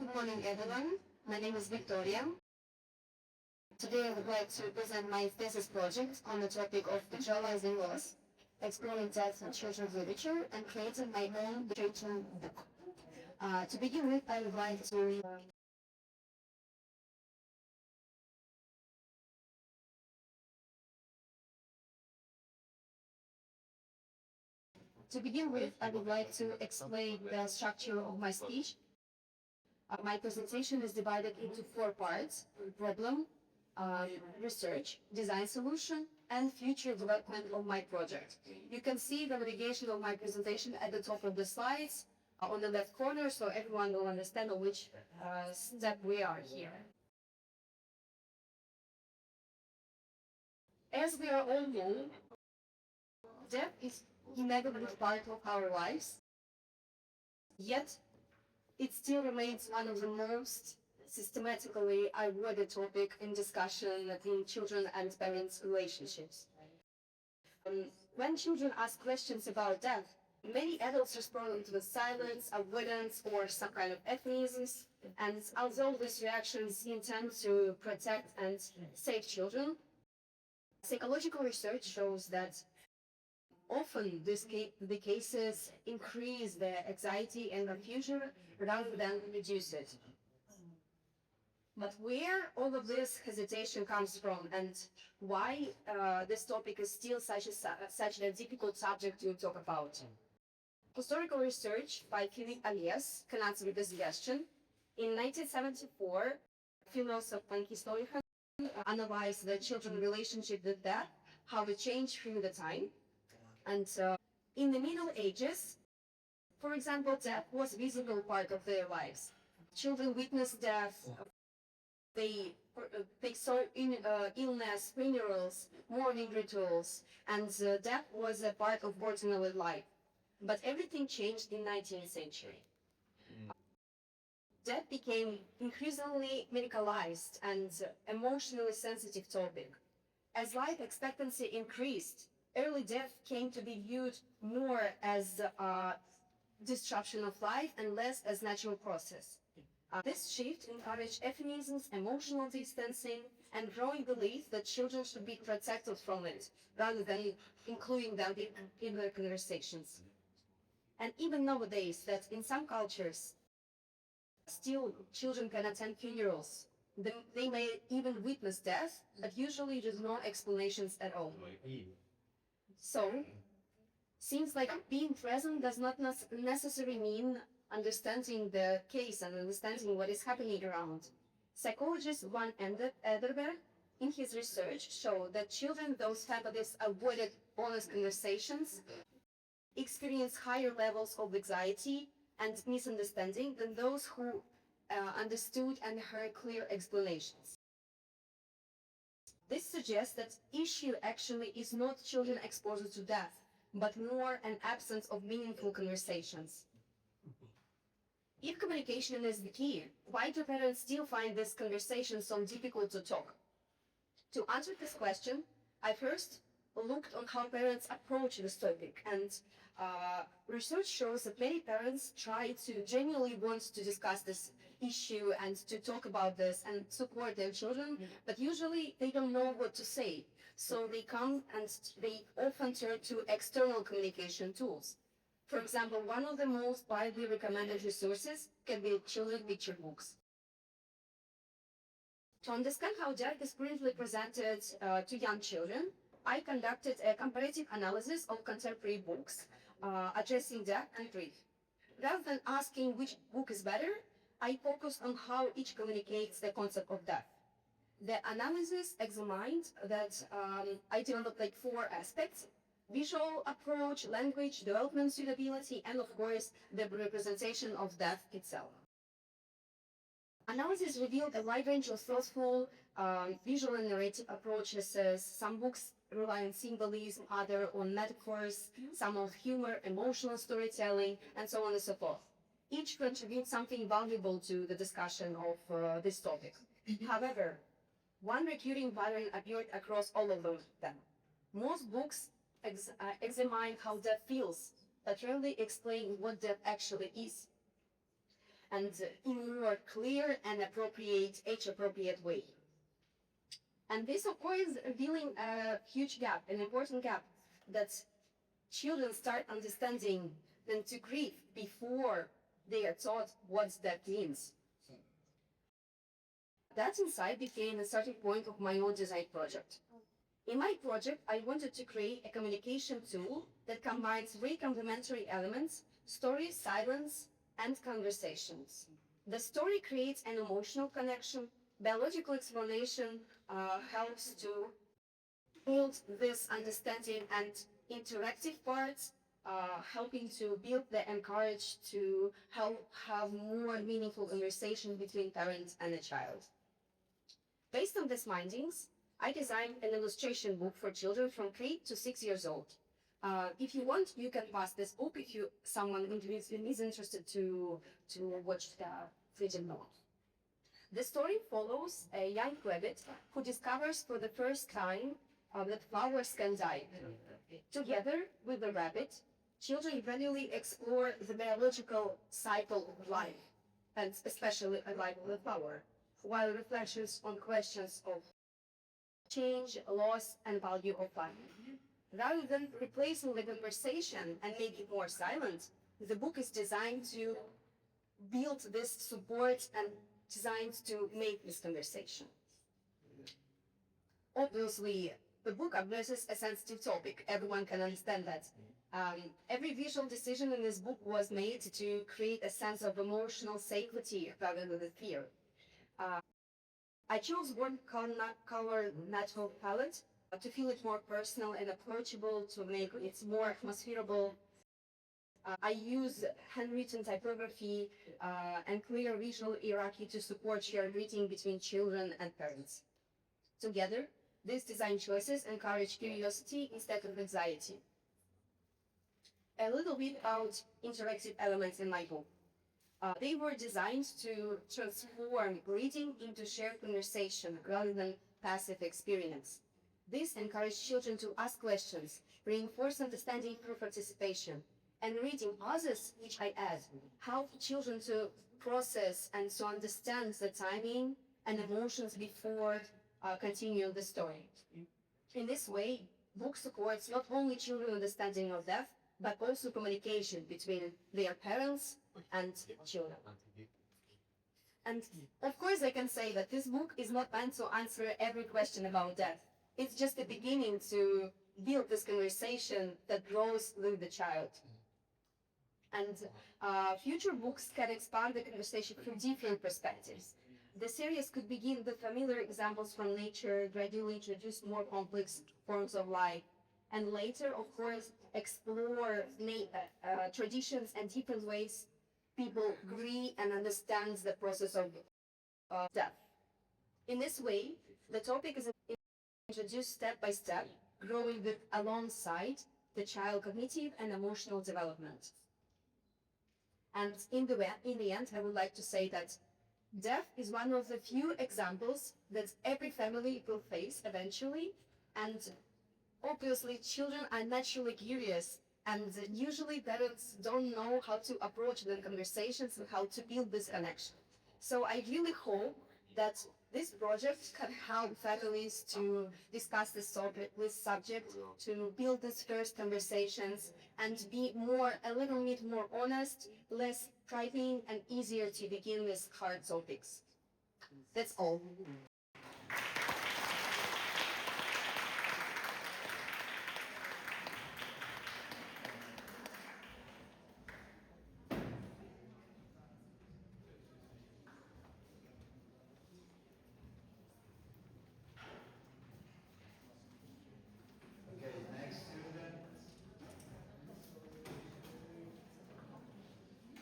Good morning, everyone. My name is Victoria. Today I would like to present my thesis project on the topic of visualizing loss, exploring death in children's literature, and creating my own literature book. To begin with, I would like to explain the structure of my speech. My presentation is divided into 4 parts: problem, research, design solution, and future development of my project. You can see the navigation of my presentation at the top of the slides on the left corner, so everyone will understand on which step we are here. As we are all know, death is inevitable part of our lives, yet it still remains one of the most systematically avoided topic in discussion in children and parents' relationships. When children ask questions about death, many adults respond with silence, avoidance, or some kind of euphemisms. And although these reactions intend to protect and save children, psychological research shows that often the cases increase their anxiety and confusion rather than reduce it. But where all of this hesitation comes from, and why this topic is still such a difficult subject to talk about? Historical research by Philippe Aliès can answer this question. In 1974, philosopher and historian analyzed the children's relationship with death, how it changed through the time. And in the Middle Ages, for example, death was a visible part of their lives. Children witnessed death. They saw illness, funerals, mourning rituals, and death was a part of ordinary life. But everything changed in the 19th century. Death became increasingly medicalized and emotionally sensitive topic. As life expectancy increased, early death came to be viewed more as a disruption of life and less as natural process. This shift encouraged euphemisms, emotional distancing, and growing belief that children should be protected from it, rather than including them in their conversations. And even nowadays, that in some cultures, still children can attend funerals. They may even witness death, but usually there's no explanations at all. So, seems like being present does not necessarily mean understanding the case and understanding what is happening around. Psychologist Van Ederberg, in his research, showed that children, those families avoided honest conversations, experience higher levels of anxiety and misunderstanding than those who understood and heard clear explanations. This suggests that issue actually is not children exposure to death, but more an absence of meaningful conversations. If communication is the key, why do parents still find this conversation so difficult to talk? To answer this question, I first looked on how parents approach this topic, and research shows that many parents try to genuinely want to discuss this issue and to talk about this and support their children, but usually they don't know what to say. So they come and they often turn to external communication tools. For example, one of the most widely recommended resources can be children's picture books. To understand how death is currently presented to young children, I conducted a comparative analysis of contemporary books addressing death and grief. Rather than asking which book is better, I focused on how each communicates the concept of death. The analysis examined that I developed 4 aspects: visual approach, language, development suitability, and of course, the representation of death itself. Analysis revealed a wide range of thoughtful visual and narrative approaches. Some books rely on symbolism, others on metaphors, some on humor, emotional storytelling, and so on and so forth. Each contributes something valuable to the discussion of this topic. However, one recurring pattern appeared across all of them. Most books examine how death feels, but rarely explain what death actually is. and in a more clear and appropriate, age-appropriate way. And this, of course, revealing a huge gap, an important gap, that children start understanding them to grieve before they are taught what that means. That insight became the starting point of my own design project. In my project, I wanted to create a communication tool that combines three complementary elements: story, silence, and conversations. The story creates an emotional connection. Biological explanation helps to build this understanding, and interactive parts helping to build the encourage to help have more meaningful conversation between parents and a child. Based on these findings, I designed an illustration book for children from 3 to 6 years old. If you want, you can pass this book if someone is interested to watch the video. The story follows a young rabbit who discovers for the first time that flowers can die. Together with the rabbit, children gradually explore the biological cycle of life, and especially a life of the flower, while reflections on questions of change, loss, and value of life. Rather than replacing the conversation and make it more silent, the book is designed to build this support and designed to make this conversation. Obviously, the book addresses a sensitive topic. Everyone can understand that. Every visual decision in this book was made to create a sense of emotional safety rather than the fear. I chose one color natural palette to feel it more personal and approachable, to make it more atmospherical. I use handwritten typography and clear visual hierarchy to support shared reading between children and parents. Together, these design choices encourage curiosity instead of anxiety. A little bit about interactive elements in my book. They were designed to transform reading into shared conversation rather than passive experience. This encouraged children to ask questions, reinforce understanding through participation, and reading others, which I add, help children to process and to understand the timing and emotions before continuing the story. In this way, book supports not only children's understanding of death, but also communication between their parents and children. And of course, I can say that this book is not meant to answer every question about death. It's just the beginning to build this conversation that grows with the child. And future books can expand the conversation from different perspectives. The series could begin with familiar examples from nature, gradually introduce more complex forms of life, and later, of course, explore traditions and different ways people grieve and understand the process of death. In this way, the topic is introduced step by step, growing with alongside the child cognitive and emotional development. And in the end, I would like to say that death is one of the few examples that every family will face eventually, and obviously children are naturally curious, and usually parents don't know how to approach the conversations and how to build this connection. So I really hope that this project can help families to discuss this subject, to build these first conversations, and be a little bit more honest, less frightening, and easier to begin with hard topics. That's all.